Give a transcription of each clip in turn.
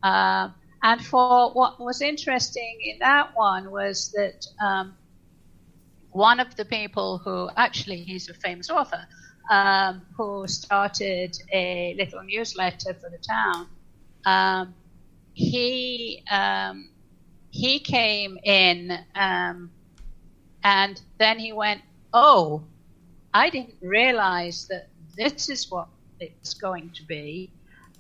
And for what was interesting in that one was that one of the people who, actually he's a famous author, who started a little newsletter for the town, he came in and then he went, oh, I didn't realize that this is what it's going to be.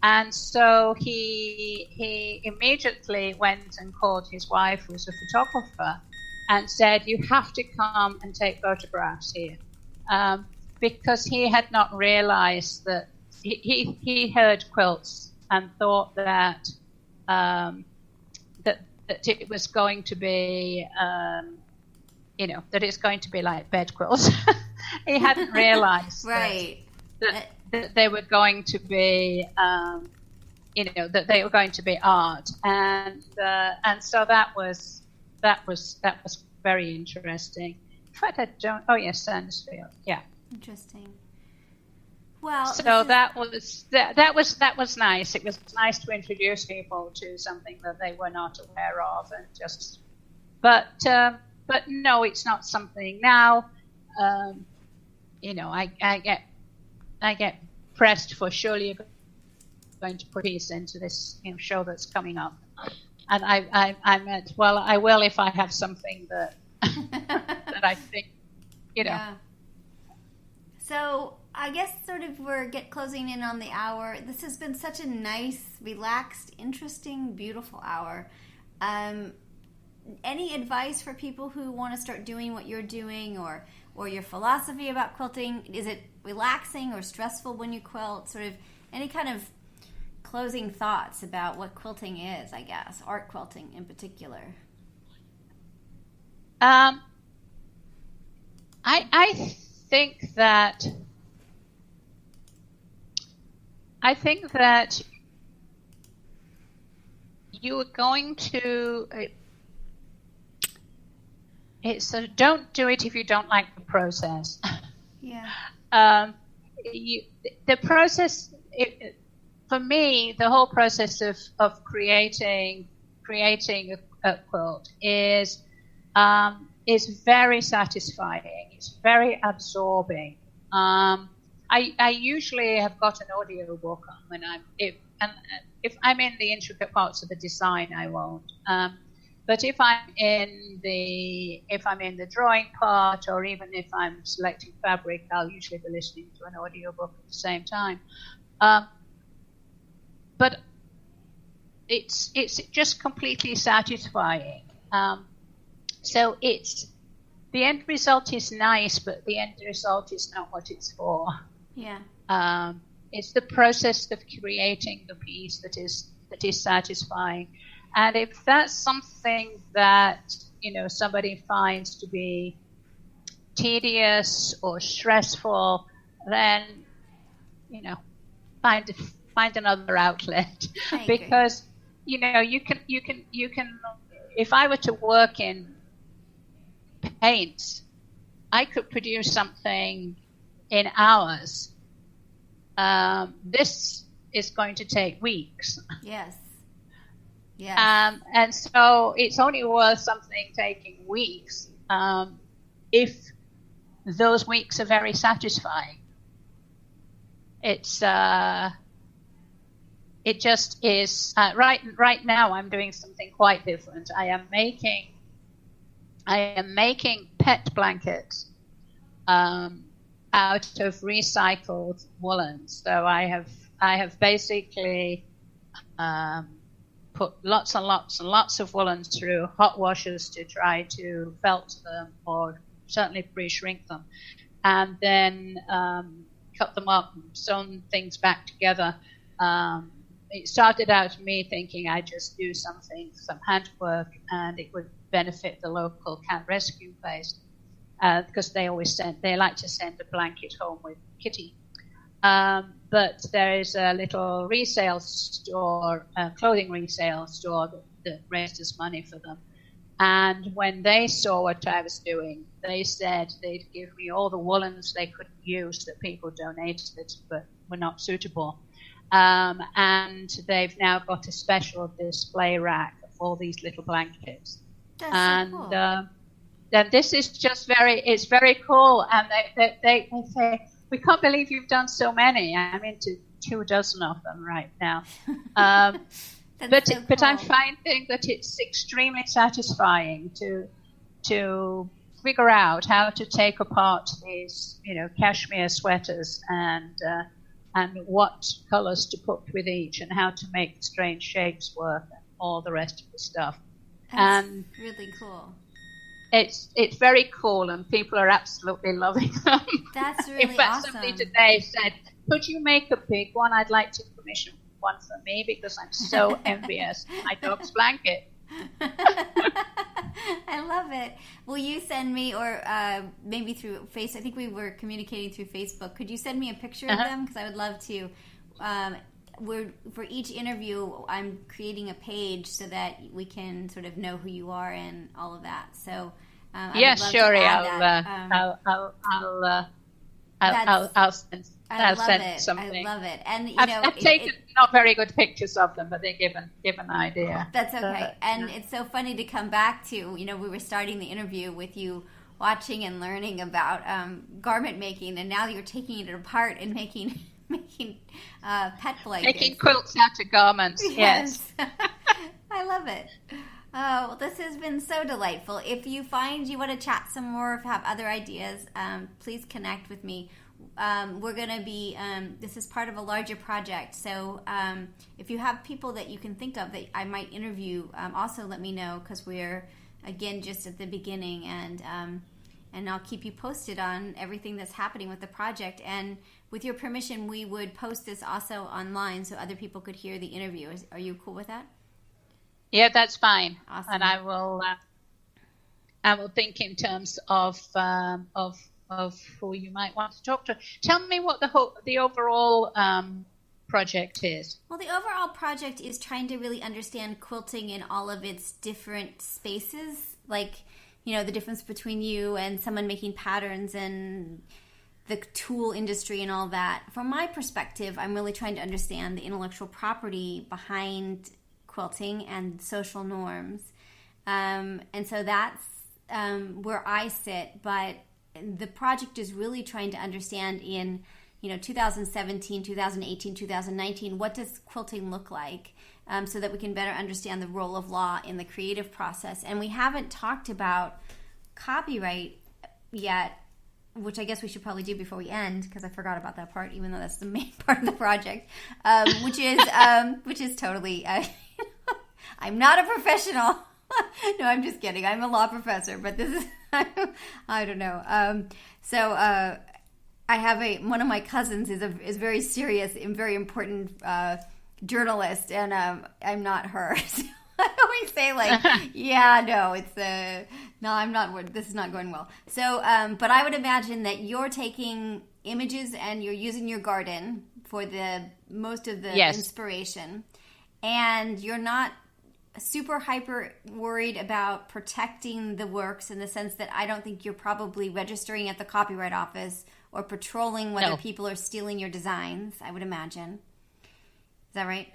And so he immediately went and called his wife, who's a photographer, and said, you have to come and take photographs here. Because he had not realized that he heard quilts and thought that that it was going to be, that it's going to be like bed quilts. He hadn't realized right. that they were going to be, that they were going to be art, and so that was very interesting. In fact, I don't. Oh yes, Sandersfield. Yeah. Interesting. Well, so that was nice. It was nice to introduce people to something that they were not aware of, and just. But no, it's not something now. I get pressed for surely you're going to put a piece into this show that's coming up, and I meant, well, I will if I have something that that I think Yeah. So I guess sort of we're closing in on the hour. This has been such a nice, relaxed, interesting, beautiful hour. Any advice for people who want to start doing what you're doing, or your philosophy about quilting? Is it relaxing or stressful when you quilt? Sort of any kind of closing thoughts about what quilting is, I guess, art quilting in particular. I think that you are going to. Don't do it if you don't like the process. Yeah. The process, for me, the whole process of creating a quilt is very satisfying. It's very absorbing. I usually have got an audio book on when if I'm in the intricate parts of the design, I won't. But if I'm in the drawing part, or even if I'm selecting fabric, I'll usually be listening to an audiobook at the same time. But it's just completely satisfying. So the end result is nice, but the end result is not what it's for. Yeah. It's the process of creating the piece that is satisfying. And if that's something that somebody finds to be tedious or stressful, then find another outlet. Because you can. If I were to work in paints, I could produce something in hours. This is going to take weeks. Yes. Yeah. And so it's only worth something taking weeks if those weeks are very satisfying. It just is. Right now, I'm doing something quite different. I am making pet blankets out of recycled woolen. So I have basically put lots and lots and lots of woolen through hot washers to try to felt them, or certainly pre-shrink them, and then cut them up and sewn things back together. It started out me thinking I'd just do some handwork, and it would benefit the local cat rescue place, because they like to send a blanket home with Kitty. But there is a little resale store, clothing resale store that raises money for them. And when they saw what I was doing, they said they'd give me all the woolens they could use that people donated but were not suitable. and they've now got a special display rack of all these little blankets. That's so cool. And this is just it's very cool. And they say, we can't believe you've done so many. I'm into 24 of them right now. But I'm finding that it's extremely satisfying to figure out how to take apart these, cashmere sweaters and what colors to put with each and how to make strange shapes work and all the rest of the stuff. That's really cool. It's very cool, and people are absolutely loving them. That's really In fact, awesome. somebody today said, "Could you make a big one? I'd like to commission one for me because I'm so envious of my dog's blanket." I love it. Will you send me, or maybe through I think we were communicating through Facebook. Could you send me a picture of them? Because I would love to. For each interview, I'm creating a page so that we can sort of know who you are and all of that. So yes, sure. I'll send something. I love it. And I've taken not very good pictures of them, but they give an idea. That's okay. And it's so funny to come back to. We were starting the interview with you watching and learning about garment making, and now you're taking it apart and making pet blankets. Making quilts out of garments. Yes. I love it. Oh, well, this has been so delightful. If you find you want to chat some more, if you have other ideas, please connect with me. We're going to be, this is part of a larger project. So if you have people that you can think of that I might interview, also let me know, because we're, again, just at the beginning. And I'll keep you posted on everything that's happening with the project. And with your permission, we would post this also online so other people could hear the interview. Are you cool with that? Yeah, that's fine. Awesome. And I will think in terms of who you might want to talk to. Tell me what the overall project is. Well, the overall project is trying to really understand quilting in all of its different spaces, like the difference between you and someone making patterns and the tool industry and all that. From my perspective, I'm really trying to understand the intellectual property behind quilting and social norms. And so that's where I sit. But the project is really trying to understand in 2017, 2018, 2019, what does quilting look like, so that we can better understand the role of law in the creative process. And we haven't talked about copyright yet, which I guess we should probably do before we end, because I forgot about that part, even though that's the main part of the project, which is totally. I'm not a professional. No, I'm just kidding. I'm a law professor, but this is I don't know. So I have one of my cousins is very serious and very important journalist, and I'm not her. So I always say yeah, no, no, I'm not. This is not going well. So, but I would imagine that you're taking images and you're using your garden for the most of the inspiration, and you're not super hyper worried about protecting the works, in the sense that I don't think you're probably registering at the Copyright Office or patrolling whether people are stealing your designs, I would imagine. Is that right?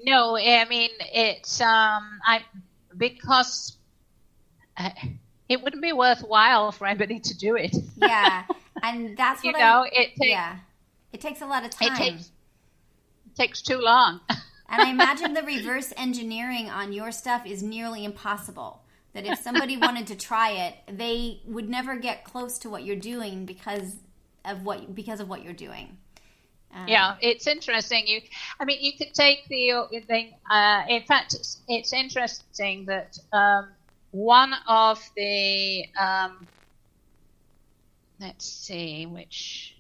No, I mean, it's because it wouldn't be worthwhile for anybody to do it. Yeah, and that's what it takes a lot of time. It takes too long. And I imagine the reverse engineering on your stuff is nearly impossible. That if somebody wanted to try it, they would never get close to what you're doing because of what you're doing. Yeah, it's interesting. You could take the thing. In fact, it's interesting that one of the let's see which.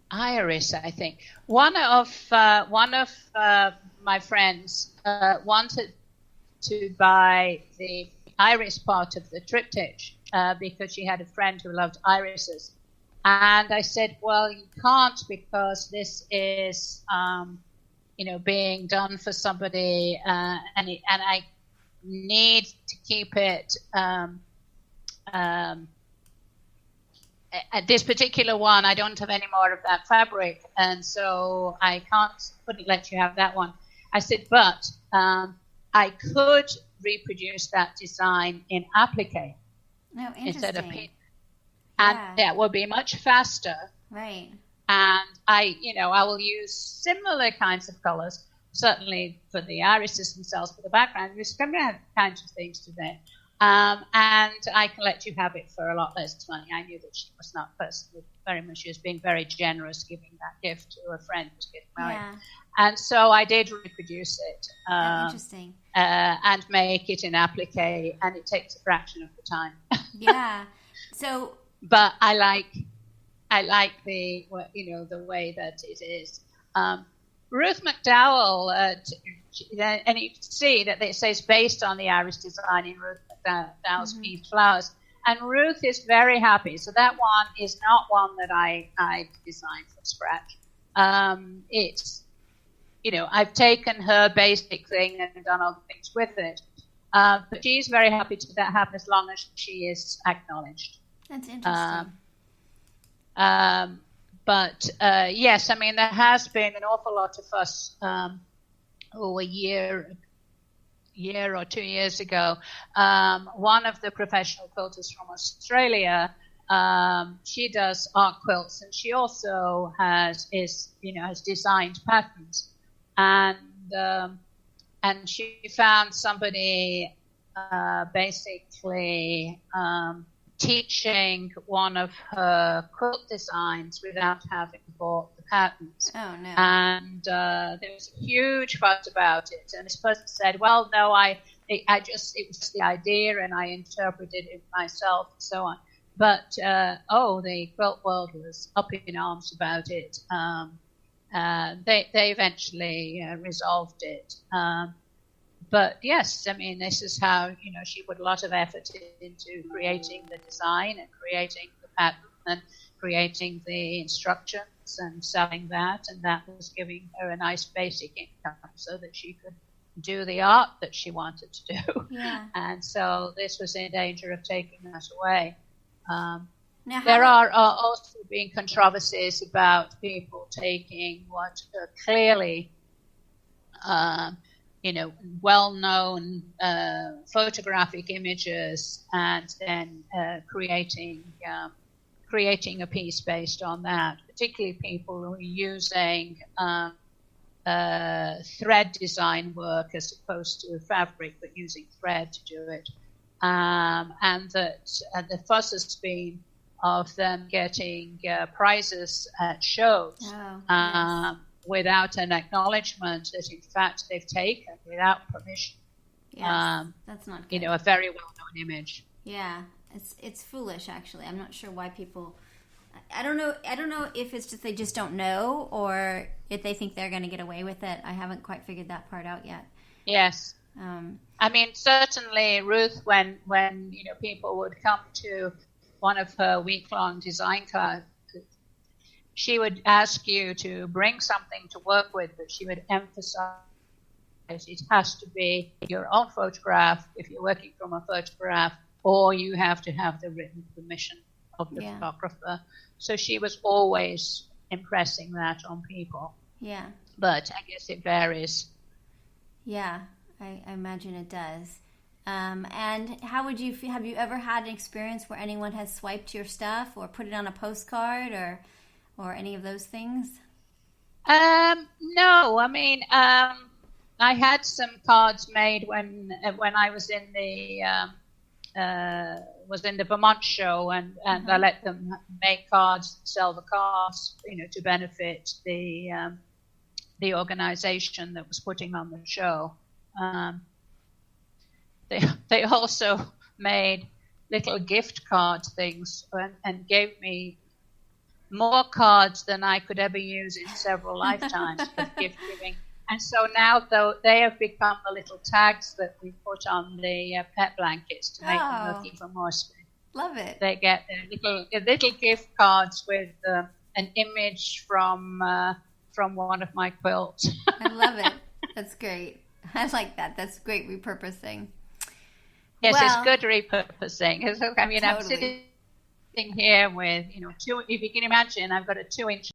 Iris, I think. One of my friends wanted to buy the iris part of the triptych because she had a friend who loved irises, and I said, "Well, you can't, because this is, being done for somebody, and I need to keep it." at this particular one, I don't have any more of that fabric, and so couldn't let you have that one. I said, but I could reproduce that design in applique instead of pin, and that would be much faster. Right. And I will use similar kinds of colors, certainly for the irises themselves, for the background, use similar kinds of things to them. And I can let you have it for a lot less money. I knew that she was not personally very much. She was being very generous, giving that gift to a friend who's getting married. Yeah. And so I did reproduce it. Interesting. And make it in applique, and it takes a fraction of the time. Yeah. So. But I like the way that it is. Ruth McDowell, and you can see that it says based on the Irish design in Ruth McDowell's Peach Flowers. And Ruth is very happy. So that one is not one that I designed from scratch. It's, I've taken her basic thing and done other things with it. But she's very happy to that happen as long as she is acknowledged. That's interesting. But yes, I mean, there has been an awful lot of fuss a year or 2 years ago. One of the professional quilters from Australia, she does art quilts, and she also has designed patterns, and she found somebody basically teaching one of her quilt designs without having bought the patterns. Oh, no. And there was a huge fuss about it. And this person said, well, no, it was the idea and I interpreted it myself and so on. But, the quilt world was up in arms about it. They eventually resolved it. But yes, I mean, this is how, she put a lot of effort into creating the design and creating the pattern and creating the instructions and selling that. And that was giving her a nice basic income so that she could do the art that she wanted to do. Yeah. And so this was in danger of taking that away. There are also being controversies about people taking what are clearly well-known photographic images and then creating a piece based on that, particularly people who are using thread design work as opposed to fabric, but using thread to do it. And the fuss has been of them getting prizes at shows. Oh, yes. Without an acknowledgement that, in fact, they've taken, without permission, that's not good. A very well-known image. Yeah, it's foolish, actually. I'm not sure why people. I don't know if it's just they just don't know, or if they think they're going to get away with it. I haven't quite figured that part out yet. Yes. I mean, certainly, Ruth, when people would come to one of her week-long design classes, she would ask you to bring something to work with, but she would emphasize it has to be your own photograph if you're working from a photograph, or you have to have the written permission of the photographer. So she was always impressing that on people. Yeah. But I guess it varies. Yeah, I imagine it does. And how would you feel? Have you ever had an experience where anyone has swiped your stuff or put it on a postcard or any of those things? No, I mean, I had some cards made when I was in the Vermont show, and I let them make cards, sell the cards, to benefit the organization that was putting on the show. They also made little gift card things and gave me more cards than I could ever use in several lifetimes for gift giving. And so now, though, they have become the little tags that we put on the pet blankets to make them look even more special. Love it. They get little gift cards with an image from one of my quilts. I love it. That's great. I like that. That's great repurposing. Yes, it's good repurposing. I mean, totally. here with, if you can imagine, I've got a 2-inch